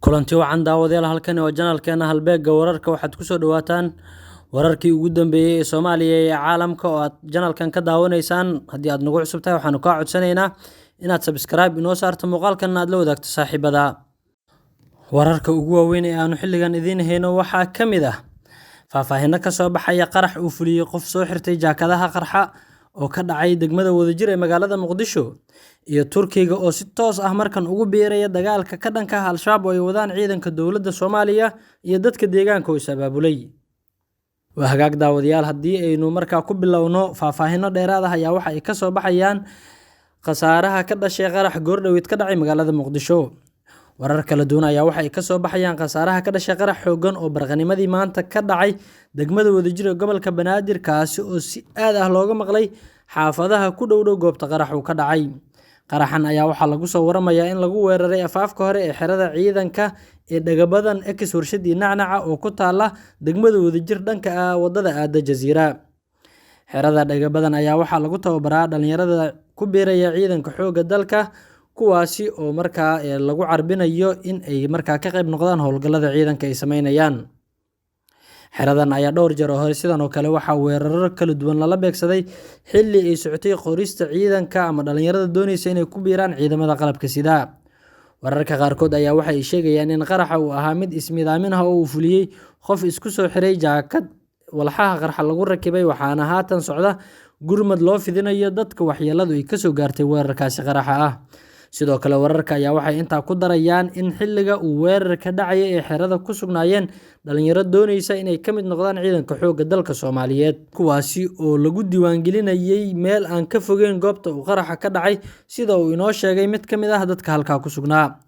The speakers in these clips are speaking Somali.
kulanti wacan daawadayaal halkani waa janaalkeena halbeegga wararka waxaad ku soo dhawaataan wararkii ugu dambeeyay ee Soomaaliya iyo caalamka oo aad janaalkan ka daawanaysaan. haddii aad nagu cusub tahay waxaanu kaa codsanaynaa inaad subscribe inoo saarto muuqaalkan aad la wadaagto saaxiibada. wararka ugu waaweyn ee aanu xilligan idiin hayno waxaa ka mid ah faahfaahinno ka soo baxaya qarax uu fuliyay qof soo xirtay jaakadaha qarxa oo ka dhacay degmada Wadajir ee magaalada Muqdisho, iyo Turkiga oo si toos ah markan ugu biiraya dagaalka ka dhanka ah Al-Shabaab oo ay wadaan ciidanka dowladda Soomaaliya iyo dadka deegaanka oo is abaabulay. waa hagaag daawadayaal, haddii aynu markaa ku bilowno faahfaahinno dheeraad ah ayaa waxa ay ka soo baxayaan khasaaraha ka dhashay qarax goordhoweed ka dhacay magaalada Muqdisho. warar kala duwan ayaa waxa ay ka soo baxayaan khasaaraha ka dhashay qarax xooggan oo barqanimadii maanta ka dhacay degmada Wadajir ee gobolka Banaadir, kaasi oo si aad ah looga maqlay xaafadaha ku dhow goobta qarax uu ka dhacay. qaraxan ayaa waxaa lagu soo waramayaa in lagu weeraray afaafka hore ee xerada ciidanka ee Dhagabadan ex warshadii Nacnaca oo ku taala degmada Wadajir dhanka wadada aada Jasiira. xerada Dhagabadan ayaa waxaa lagu tababaraa dhalinyarada ku biiraya ciidanka xoogga dalka, kuwaasi oo markaa lagu carbinayo in ay markaa ka qayb noqdaan howlgallada ciidanka ay sameynayaan. xeradan ayaa dhowr jeer hore sidan oo kale waxaa weeraro kala duwan lala beegsaday xilli ay socotay qorista ciidanka ama dhalinyarada doonaysa inay ku biiraan ciidamada qalabka sida. wararka qaarkood ayaa waxa ay sheegayaan in qaraxa uu ahaa mid ismidaamin ah oo uu fuliyey qof isku soo xiray jaakad walxaha qarxa lagu rakibay, waxaana haatan socda gurmad loo fidinayo dadka waxyeeladu ay kasoo gaartay weerarkaasi qaraxa ah. sidoo kale wararka ayaa waxay intaa ku darayaan in xilliga uu weerarka dhacaya ee xerada ku sugnaayeen dhalinyaro doonaysa inay ka mid noqdaan ciidanka xoogga dalka Soomaaliyeed, kuwaasi oo lagu diiwaangelinayay meel aan ka fogeyn goobta uu qaraxa ka dhacay, sida uu inoo sheegay mid ka mid ah dadka halkaa ku sugnaa.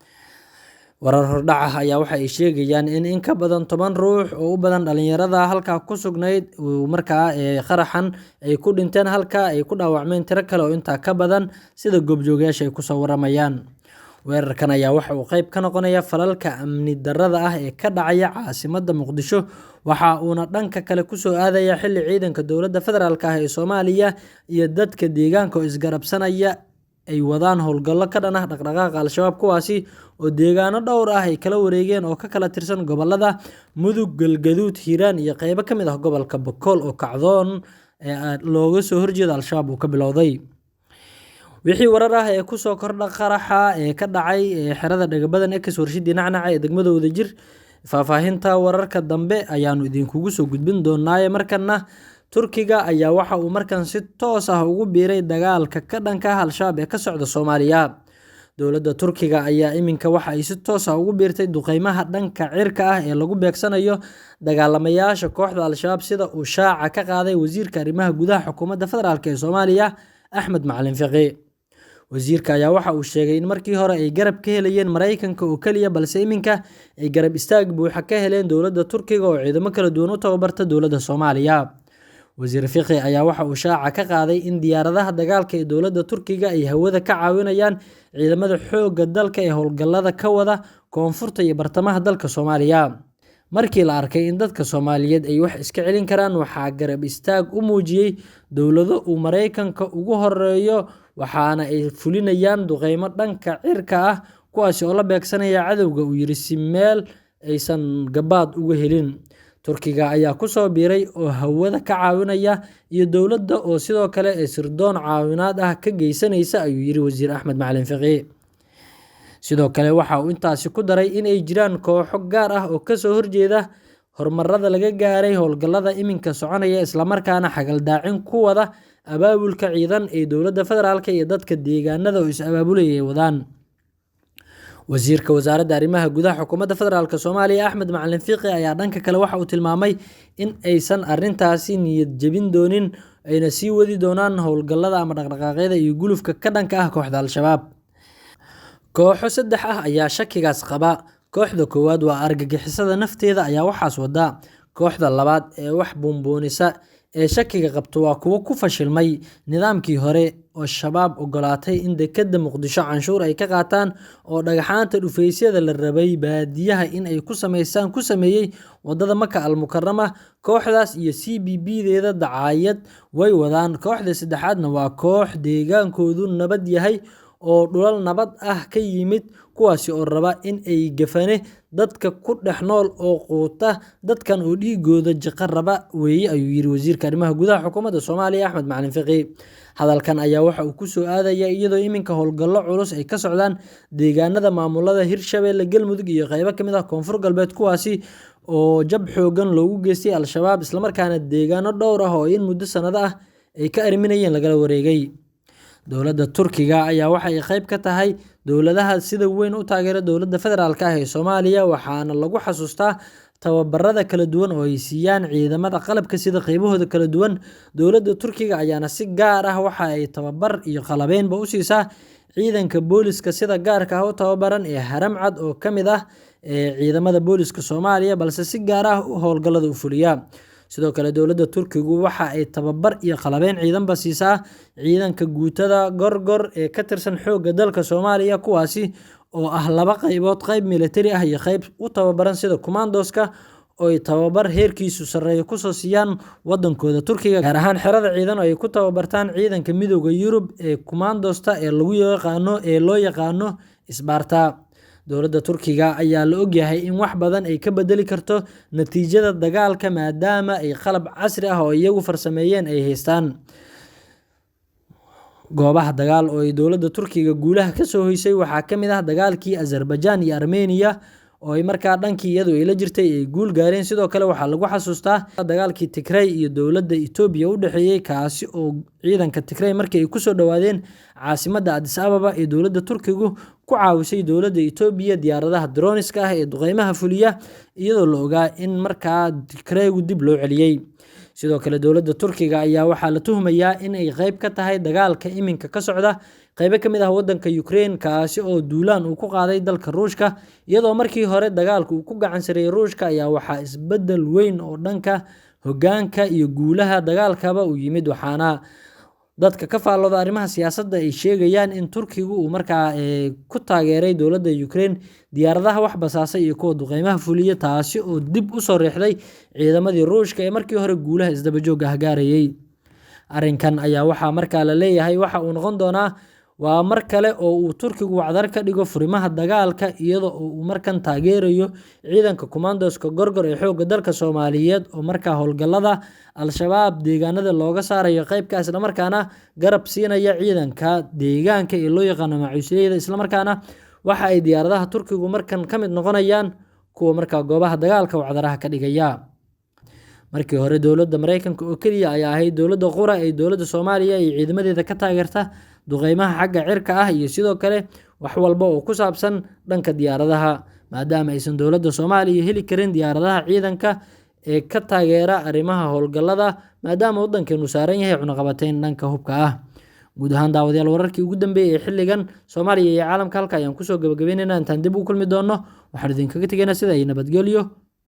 warar hordhac ah ayaa waxa ay sheegayaan in ka badan 10 ruux oo u badan dhalinyarada halkaa ku sugnayd markaa qaraxan ay ku dhinteen, halka ay ku dhaawacmeen tiro kale oo intaa ka badan sida goobjoogayaasha ay ku soo waramayaan. weerarkan ayaa waxa uu qayb ka noqonaya falalka amni darrada ah ee ka dhacaya caasimadda Muqdisho, waxa uuna dhanka kale ku soo aadaya xilli ciidanka dowladda federaalka ah ee Soomaaliya iyo dadka deegaanka oo isgarabsanaya ay wadaan howlgallo ka dhan ah dhaqdhaqaaqa Al-Shabaab, kuwaasi oo deegaano dhowr ah ay kala wareegeen oo ka kala tirsan gobolada Mudug, Galgaduud, Hiiraan iyo qaybo ka mid ah gobolka Boqol oo kacdoon looga soo horjeeda Al-Shabaab uu ka bilowday. wixii warar ah ee ku soo kordha qaraxa ee ka dhacay xerada Dhagabadan ex warshadii Nacnaca ee degmada Wadajir, faahfaahinta wararka dambe ayaanu idinkugu soo gudbin doonaa. markana Turkiga ayaa waxa uu markan si toos ah ugu biiray dagaalka ka dhanka ah Al-Shabaab ee ka socda Soomaaliya. dowladda Turkiga ayaa iminka waxa ay si toos ah ugu biirtay duqeymaha dhanka cirka ah ee lagu beegsanayo dagaalamayaasha kooxda Al-Shabaab, sida uu shaaca ka qaaday wasiirka arrimaha gudaha xukuumadda federaalk ee Soomaaliya Axmed Macalin Fiqi. wasiirka ayaa waxa uu sheegay in markii hore ay garab ka helayeen Mareykanka oo kaliya, balse iminka ay garab istaag buuxa ka heleen dowladda Turkiga oo ciidamo kala duwan u tababarta dowladda Soomaaliya. wasiir Fiqi ayaa waxa uu shaaca ka qaaday in diyaaradaha dagaalka ee dowladda Turkiga ay hawada ka caawinayaan ciidamada xoogga dalka ee howlgallada ka wada koonfurta iyo bartamaha dalka Soomaaliya. markii la arkay in dadka Soomaaliyeed ay wax iska celin karaan, waxaa garab istaag u muujiyay dowlado uu Mareykanka ugu horeeyo, waxaana ay fulinayaan duqeymo dhanka cirka ah kuwaasi oo la beegsanaya cadowga, uu yiri, si meel aysan gabaad uga helin. Turkiga ayaa ku soo biiray oo hawada ka caawinaya iyo dowladda oo sidoo kale sirdoon caawinaad ah ka geysanaysa, ayuu yiri wasiir Axmed Macalin Fiqi. sidoo kale waxa uu intaasi ku daray in ay jiraan kooxo gaar ah oo ka soo horjeeda horumarada laga gaaray howlgallada iminka soconaya, isla markaana xagaldaacin ku wada abaabulka ciidan ee dowladda federaalka iyo dadka deegaanada oo is abaabulaya ay wadaan. wasiirka wasaaradda arrimaha gudaha xukuumadda federaalk Soomaaliya Axmed Macalin Fiqi ayaa dhanka kale waxa uu tilmaamay in aysan arrintaasi niyad jebin doonin, ayna sii wadi doonaan howlgallada ama dhaqdhaqaaqyada iyo gulufka ka dhanka ah kooxda Al-Shabaab. kooxo 3 ah ayaa shakigaas qaba. kooxda koowaad waa argagixisada nafteeda ayaa waxaas wada. kooxda labaad ee wax buunbuunisa ee shakiga qabto waa kuwo ku fashilmay nidaamkii hore oo Shabaab ogolaatay in dekedda Muqdisho canshuur ay ka qaataan, oo dhagaxaanta dhufaysyada la rabay baadiyaha in ay ku sameeyay wadada Maka al-Mukarrama. kooxdaas iyo CBB-deeda dacaayad way wadaan. kooxda saddexaadna waa koox deegaankoodu nabad yahay oo dhulal nabad ah ka yimid, kuwaasi oo raba in ay gafane dadka ku dhex nool oo quuta dadkan oo dhiigooda jaqa raba weeye, ayuu yiri wasiirka arrimaha gudaha xukuumadda Soomaaliya Axmed Macalin Fiqi. Hadalkan ayaa waxa uu ku soo aadaya iyadoo iminka howlgallo culus ay ka socdaan deegaanada maamulada Hirshabelle, Galmudug iyo qaybo ka mid ah Koonfur Galbeed, kuwaasi oo jab xoogan loogu geystay Al-shabaab, isla markaana deegaano dhowr ah oo in muddo sanado ah ay ka arriminayeen lagala wareegay. Dowladda Turkiga ayaa waxa ay qayb ka tahay dowladaha sida weyn u taageera dowladda federaalka ah ee Soomaaliya, waxaana lagu xasuustaa tababarada kala duwan oo ay siiyaan ciidamada qalabka sida qaybahooda kala duwan. Dowladda Turkiga ayaana si gaar ah waxa ay tababar iyo qalabeynba u siisaa ciidanka booliska sida gaarka ah u tababaran ee Haram Cad oo ka mid ah ciidamada booliska Soomaaliya, balse si gaar ah howlgallada u fuliya. Sidoo kale dowladda Turkigu waxa ay tababar iyo qalabeyn ciidanba siisaa ciidanka guutada Gorgor ee ka tirsan xoogga dalka Soomaaliya, kuwaasi oo ah laba qaybood, qayb militari ah iyo qayb u tababaran sida commandoska oo ay tababar heerkiisu sarreeyo kusoo siiyaan wadankooda Turkiga, gaar ahaan xerada ciidan oo ay ku tababartaan ciidanka midowga Yurub ee commandosta ee loo yaqaano Isbaarta. Dowladda Turkiga ayaa la ogyahay in wax badan ay ka bedeli karto natiijada dagaalka, maadaama ay qalab casri ah oo iyagu farsameeyeen ay haystaan. Goobaha dagaal oo ay dowladda Turkiga guulaha ka soo hoysay waxaa ka mid ah dagaalkii Azerbaijan iyo Armenia oo ay markaa dhankii iyadu ay la jirtay ay guul gaareen. Sidoo kale waxaa lagu xasuustaa dagaalkii Tigray iyo dowladda Itoobiya u dhexeeyay, kaasi oo ciidanka Tigray markii ay ku soo dhawaadeen caasimadda Addis Ababa ee dowladda Turkigu ku caawisay dowladda Itoobiya diyaaradaha droniska ah ee duqeymaha fuliya, iyadoo la ogaa in markaa Tigraygu dib loo celiyay. Sidoo kale dowladda Turkiga ayaa waxaa la tuhmayaa in ay qayb ka tahay dagaalka iminka ka socda qaybo ka mid ah wadanka Ukraine, kaasi oo duulaan uu ku qaaday dalka Ruushka. Iyadoo markii hore dagaalku uu ku gacan sareeyay Ruushka, ayaa waxaa isbedel weyn oo dhanka hoggaanka iyo guulaha dagaalkaba u yimid, waxaana dadka ka faallooda arrimaha siyaasadda ay sheegayaan in Turkigu uu markaa ku taageeray dowladda Ukraine diyaaradaha wax basaasay iyo kuwa duqeymaha fuliya, taasi oo dib u soo riixday ciidamadii Ruushka ee markii hore guulaha isdaba joog ah gaarayay. Arrinkan ayaa waxaa markaa la leeyahay waxa uu noqon doonaa waa mar kale oo uu Turkigu wacdar ka dhigo furimaha dagaalka, iyadoo uu markan taageerayo ciidanka commandoska Gorgor ee xoogga dalka Soomaaliyeed oo markaa howlgallada Al-shabaab deegaanada looga saarayo qaybka, isla markaana garab siinaya ciidanka deegaanka ee loo yaqaano macuusleyda. Isla markaana waxa ay diyaaradaha Turkigu markan ka mid noqonayaan kuwa markaa goobaha dagaalka wacdaraha ka dhigaya. Markii hore dowladda Mareykanka oo kaliya ayaa ahayd dowladda qura ee dowladda Soomaaliya iyo ciidamadeeda ka taageerta duqeymaha xagga cirka ah iyo sidoo kale wax walba oo ku saabsan dhanka diyaaradaha, maadaama aysan dowladda Soomaaliya heli karin diyaaradaha ciidanka ee ka taageera arrimaha howlgallada, maadaama waddankeenu saaran yahay cunaqabateyn dhanka hubka ah. Guud ahaan daawadayaal, wararkii ugu dambeeyay ee xilligan Soomaaliya iyo caalamka halka ayaan kusoo gabagabaynaynaa. Intaan dib u kulmi doono waxaan idinkaga tegaynaa sida ay nabadgelyo.